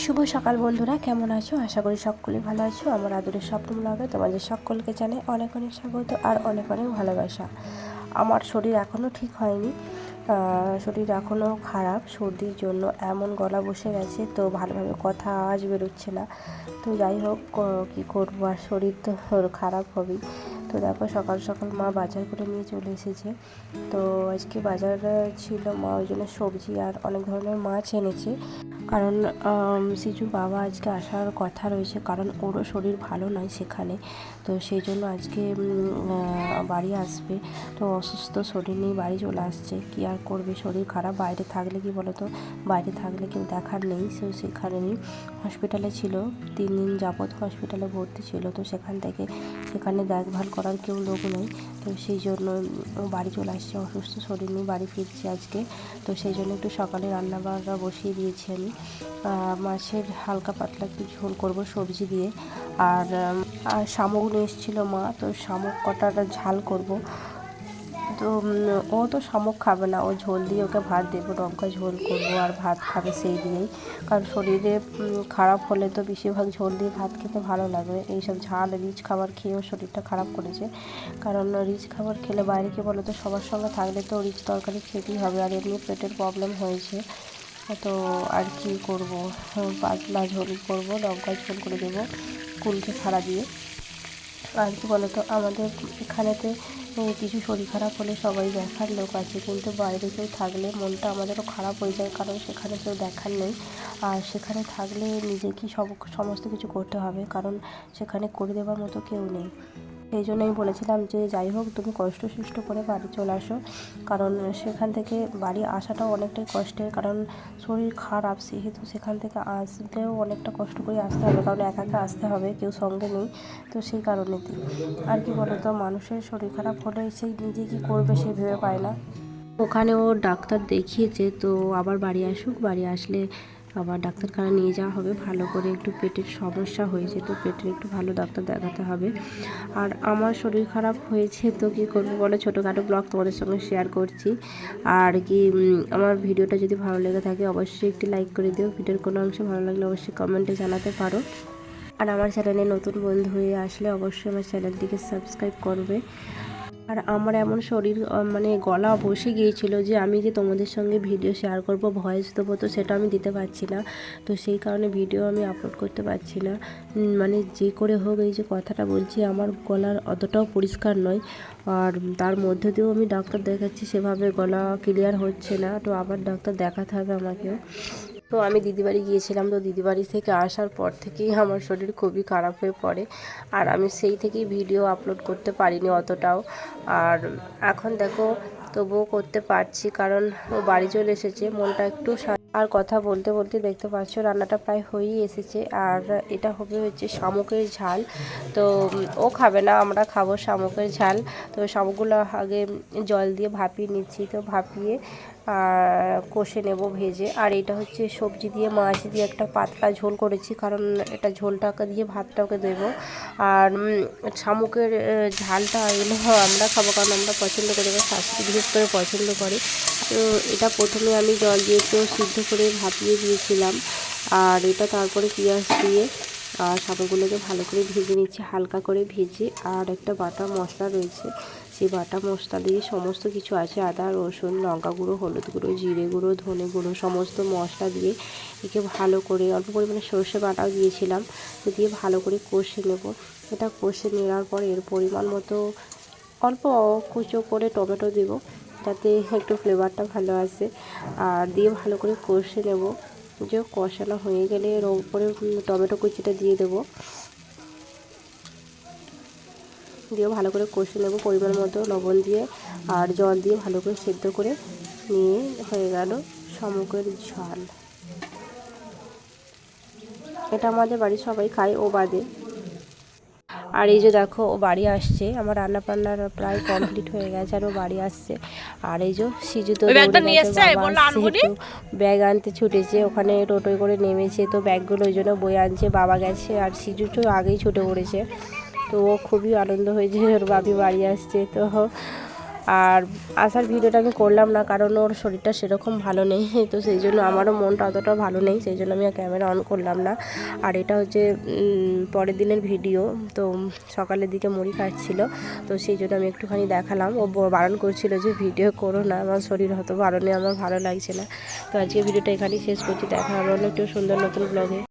শুভ সকাল বন্ধুরা, কেমন আছো? আশা করি সকলে ভালো আছো। আমার আদরের স্বপ্ন ব্লগে তোমাদের সকলকে জানাই অনেক অনেক স্বাগত আর অনেক অনেক ভালোবাসা। আমার শরীর এখনও ঠিক হয়নি, শরীর এখনও খারাপ। সর্দির জন্য এমন গলা বসে গেছে, তো ভালোভাবে কথা আওয়াজ বেরোচ্ছে না। তো যাই হোক, কী করবো, আর শরীর তো খারাপ হবেই। তো দেখো, সকাল সকাল মা বাজার করে নিয়ে চলে এসেছে। তো আজকে বাজার ছিল, মা ওই জন্য সবজি আর অনেক ধরনের মাছ এনেছে। কারণ সিজুর বাবা আজকে আসার কথা রয়েছে, কারণ ওরও শরীর ভালো নয় সেখানে। তো সেই জন্য আজকে বাড়ি আসবে। তো অসুস্থ শরীর নিয়ে বাড়ি চলে আসছে। কি আর করবে, শরীর খারাপ। বাইরে থাকলে কি বলো তো, বাইরে থাকলে কেউ দেখার নেই। সেখানে নেই, হসপিটালে ছিল 3 দিন যাবৎ হসপিটালে ভর্তি ছিল। তো সেখানে দেখভাল করার কেউ লোক নেই। তো সেই জন্য বাড়ি চলে আসছে, অসুস্থ শরীর নিয়ে বাড়ি ফিরছে আজকে। তো সেই জন্য একটু সকালে রান্নাবান্না বসিয়ে দিয়েছি আমি। মাছের হালকা পাতলা একটু ঝোল করব সবজি দিয়ে। আর শামুক নিয়ে এসেছিলো মা, তো শামুক কটাটা ঝাল করব। তো ও তো শামুক খাবে না, ও ঝোল দিয়ে ওকে ভাত দেবো, লঙ্কা ঝোল করব আর ভাত খাবে সেই দিয়েই। কারণ শরীরে খারাপ হলে তো বেশিরভাগ ঝোল দিয়ে ভাত খেতে ভালো লাগে। এইসব ঝাল রিচ খাবার খেয়েও শরীরটা খারাপ করেছে। কারণ রিচ খাবার খেলে বাইরে কি বলো তো, সবার সঙ্গে থাকলে তো রিচ তরকারি খেতেই হবে। আর এমনি পেটের প্রবলেম হয়েছে, তো আর কি করব, পাতলা ঝোল করব, লঙ্কা ঝোল করে দেবো কুলকে ছাড়া দিয়ে। আর কি বলতো, আমাদের এখানেতে কিছু শরীর খারাপ হলে সবাই দেখার লোক আছে, কিন্তু বাইরে কেউ থাকলে মনটা আমাদেরও খারাপ হয়ে যায়, কারণ সেখানে কেউ দেখার নেই। আর সেখানে থাকলে নিজেকেই সমস্ত কিছু করতে হবে, কারণ সেখানে করে দেওয়ার মতো কেউ নেই। সেই জন্য আমি বলেছিলাম যে যাই হোক, তুমি কষ্ট সৃষ্ট করে বাড়ি চলে আসো। কারণ সেখান থেকে বাড়ি আসাটাও অনেকটাই কষ্টের, কারণ শরীর খারাপ, সেহেতু সেখান থেকে আসলেও অনেকটা কষ্ট করে আসতে হবে, কারণ একা একা আসতে হবে, কেউ সঙ্গে নেই। তো সেই কারণেতেই আর কি বলতো, মানুষের শরীর খারাপ হলে সেই নিজে কী করবে সে ভেবে পায় না। ওখানে ও ডাক্তার দেখিয়েছে, তো আবার বাড়ি আসুক, বাড়ি আসলে আবার ডাক্তারখানা নিয়ে যাওয়া হবে। ভালো করে একটু পেটের সমস্যা হয়েছে, তো পেটের একটু ভালো ডাক্তার দেখাতে হবে। আর আমার শরীর খারাপ হয়েছে, তো কী করবো বলে, ছোটোখাটো ব্লগ তোমাদের সঙ্গে শেয়ার করছি। আর কি, আমার ভিডিওটা যদি ভালো লেগে থাকে অবশ্যই একটি লাইক করে দিও। ভিডিওর কোনো অংশ ভালো লাগলে অবশ্যই কমেন্টে জানাতে পারো। আর আমার চ্যানেলে নতুন বন্ধু হয়ে আসলে অবশ্যই আমার চ্যানেলটিকে সাবস্ক্রাইব করবে। আর আমার এমন শরীর মানে গলা বসে গিয়েছিল যে আমি যে তোমাদের সঙ্গে ভিডিও শেয়ার করব, ভয়েস দেবো, তো সেটা আমি দিতে পারছি না। তো সেই কারণে ভিডিও আমি আপলোড করতে পারছি না। মানে যে করে হোক, এই যে কথাটা বলছি, আমার গলার অতটাও পরিষ্কার নয়। আর তার মধ্যে দিয়েও আমি ডাক্তার দেখাচ্ছি, সেভাবে গলা ক্লিয়ার হচ্ছে না। তো আবার ডাক্তার দেখাতে হবে আমাকেও। তো আমি দিদিবাড়ি গিয়েছিলাম, তো দিদিবাড়ি থেকে আসার পর থেকেই আমার শরীর খুবই খারাপ হয়ে পড়ে। আর আমি সেই থেকেই ভিডিও আপলোড করতে পারিনি অতটাও। আর এখন দেখো, তবুও করতে পারছি, কারণ ও বাড়ি চলে এসেছে, মনটা একটু আর কথা বলতে বলতে দেখতে পাচ্ছ রান্নাটা প্রায় হয়েই এসেছে। আর এটা হচ্ছে শামুকের ঝাল। তো ও খাবে না, আমরা খাবো শামুকের ঝাল। তো শামুকগুলো আগে জল দিয়ে ভাপিয়ে নিচ্ছি, তো ভাপিয়ে কষে নেব ভেজে। আর এটা হচ্ছে সবজি দিয়ে, মাছ দিয়ে একটা পাতলা ঝোল করেছি, কারণ এটা ঝোলটাকে দিয়ে ভাতটাকে দেবো। আর শামুকের ঝালটা এগুলো আমরা খাবো, কারণ আমরা পছন্দ করি, আমার শাশুড়ি বিশেষ করে পছন্দ করে। তো এটা প্রথমে আমি জল দিয়ে একটু সিদ্ধ করে ভাপিয়ে দিয়েছিলাম। আর এটা তারপরে পেঁয়াজ দিয়ে আর শামুকগুলোকে ভালো করে ভেজে নিচ্ছি, হালকা করে ভেজে। আর একটা বাটা মশলা রয়েছে, সেই বাটা মশলা দিয়ে সমস্ত কিছু আছে, আদা রসুন লঙ্কা গুঁড়ো হলুদ গুঁড়ো জিরে গুঁড়ো ধনে গুঁড়ো, সমস্ত মশলা দিয়ে একে ভালো করে, অল্প পরিমাণে সর্ষে বাটাও দিয়েছিলাম, তো দিয়ে ভালো করে কষে নেব। এটা কষে নেওয়ার পর এর পরিমাণ মতো অল্প কুচো করে টমেটো দেব, যাতে একটু ফ্লেভারটা ভালো আসে। আর দিয়ে ভালো করে কষে নেব। যে কষানো হয়ে গেলে এর উপরে টমেটো কুচিটা দিয়ে দেবো, দিয়ে ভালো করে কষে নেব পরিমাণ মতো লবণ দিয়ে। আর জল দিয়ে ভালো করে সেদ্ধ করে নিয়ে হয়ে গেল শামুকের ঝাল। এটা আমাদের বাড়ির সবাই খায়, ও বাদে। আর এই যে দেখো, ও বাড়ি আসছে, আমার রান্না বান্নার প্রায় কমপ্লিট হয়ে গেছে, আর ও বাড়ি আসছে। আর এই যে সিজু তো দৌড়ে গেছে, বাবা আসছে, তো ব্যাগ আনতে ছুটেছে, ওখানে টোটোয় করে নেমেছে, তো ব্যাগগুলো ওই জন্য বয়ে আনছে, বাবা গেছে। আর সিজু তো আগেই ছুটে পড়েছে, তো ও খুবই আনন্দ হয়েছে ওর বাপি বাড়ি আসছে। তো আর আসার ভিডিওটা আমি করলাম না, কারণ ওর শরীরটা সেরকম ভালো নেই, তো সেই জন্য আমারও মনটা অতটা ভালো নেই, সেই জন্য আমি ক্যামেরা অন করলাম না। আর এটা হচ্ছে পরের দিনের ভিডিও। তো সকালের দিকে মুড়ি খাচ্ছিল, তো সেই জন্য আমি একটুখানি দেখালাম। ও বারণ করছিল যে ভিডিও করো না, আমার শরীর হয়তো ভালো নেই, আমার ভালো লাগছে না। তো আজকে ভিডিওটা এখানেই শেষ করছি, দেখা হবে একটু সুন্দর নতুন ব্লগে।